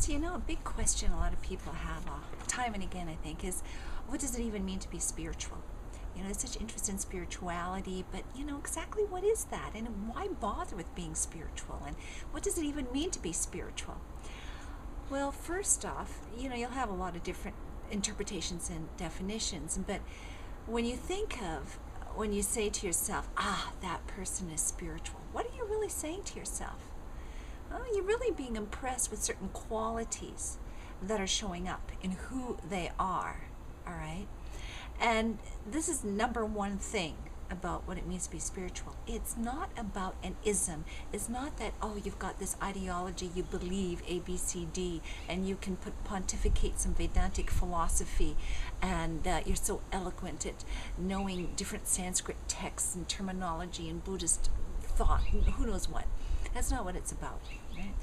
So, a big question a lot of people have time and again, I think, is what does it even mean to be spiritual? There's such interest in spirituality, but, exactly what is that? And why bother with being spiritual? And what does it even mean to be spiritual? Well, first off, you'll have a lot of different interpretations and definitions, but when you say to yourself, that person is spiritual, what are you really saying to yourself? Well, you're really being impressed with certain qualities that are showing up in who they are, all right? And this is number one thing about what it means to be spiritual. It's not about an ism. It's not that, you've got this ideology, you believe A, B, C, D, and you can pontificate some Vedantic philosophy, and you're so eloquent at knowing different Sanskrit texts and terminology and Buddhist thought, who knows what. That's not what it's about, right?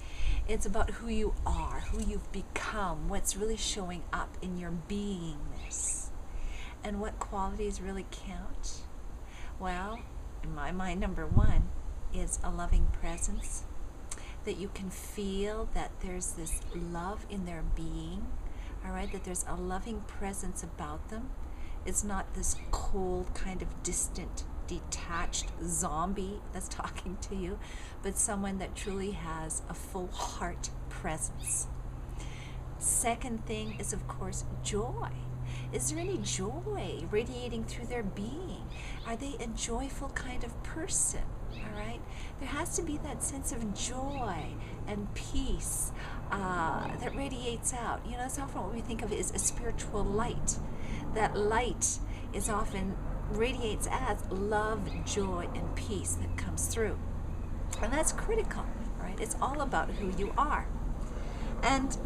It's about who you are, who you've become, what's really showing up in your beingness. And what qualities really count? Well, in my mind, number one is a loving presence, that you can feel that there's this love in their being, all right, that there's a loving presence about them. It's not this cold, kind of distant, detached zombie that's talking to you, but someone that truly has a full heart presence. Second thing is, of course, joy. Is there any joy radiating through their being? Are they a joyful kind of person? All right? There has to be that sense of joy and peace that radiates out. That's often what we think of as a spiritual light. That light is often radiates as love, joy, and peace that comes through. And that's critical, right? It's all about who you are. And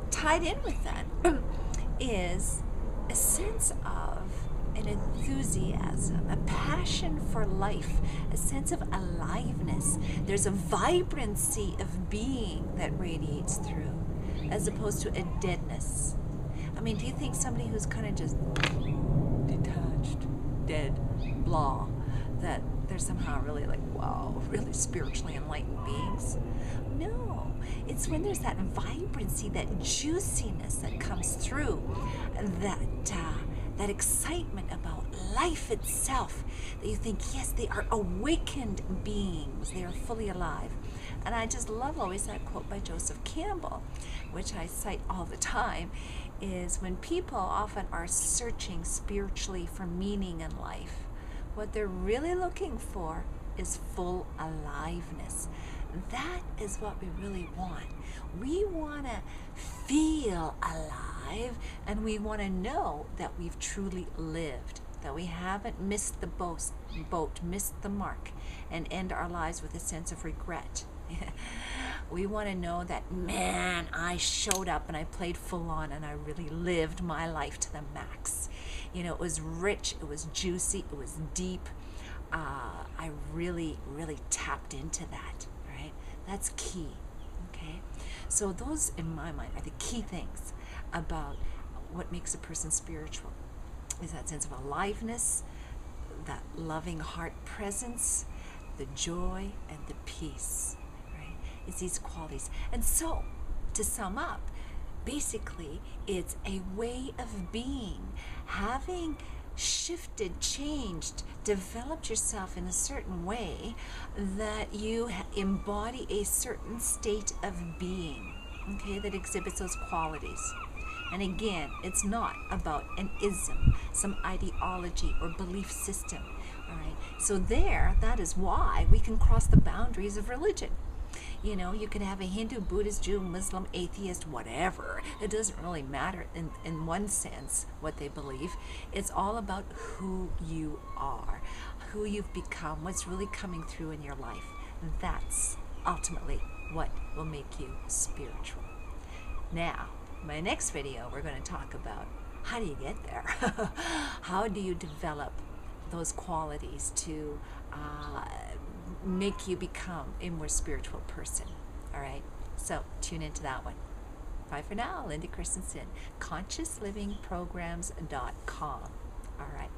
tied in with that is a sense of an enthusiasm, a passion for life, a sense of aliveness. There's a vibrancy of being that radiates through, as opposed to a deadness. Do you think somebody who's kind of just detached, dead, blah, that they're somehow really really spiritually enlightened beings? No, it's when there's that vibrancy, that juiciness that comes through, that excitement about life itself, that you think, yes, they are awakened beings, they are fully alive. And I just love always that quote by Joseph Campbell, which I cite all the time, is when people often are searching spiritually for meaning in life, what they're really looking for is full aliveness. That is what we really want. We want to feel alive, and we want to know that we've truly lived, that we haven't missed the boat, missed the mark, and end our lives with a sense of regret. We want to know that, man, I showed up and I played full on and I really lived my life to the max. It was rich, it was juicy, it was deep. I really, really tapped into that, right? That's key, okay? So those, in my mind, are the key things about what makes a person spiritual, is that sense of aliveness, that loving heart presence, the joy, and the peace, right? It's these qualities. And so, to sum up, basically, it's a way of being, having shifted, changed, developed yourself in a certain way that you embody a certain state of being, okay, that exhibits those qualities. And again, it's not about an ism, some ideology or belief system, all right? So that is why we can cross the boundaries of religion. You can have a Hindu, Buddhist, Jew, Muslim, atheist, whatever. It doesn't really matter in one sense what they believe. It's all about who you are, who you've become, what's really coming through in your life. That's ultimately what will make you spiritual. Now, my next video, we're going to talk about how do you get there? How do you develop those qualities to make you become a more spiritual person? All right, so tune into that one. Bye for now. Linda Christensen, ConsciousLivingPrograms.com. All right.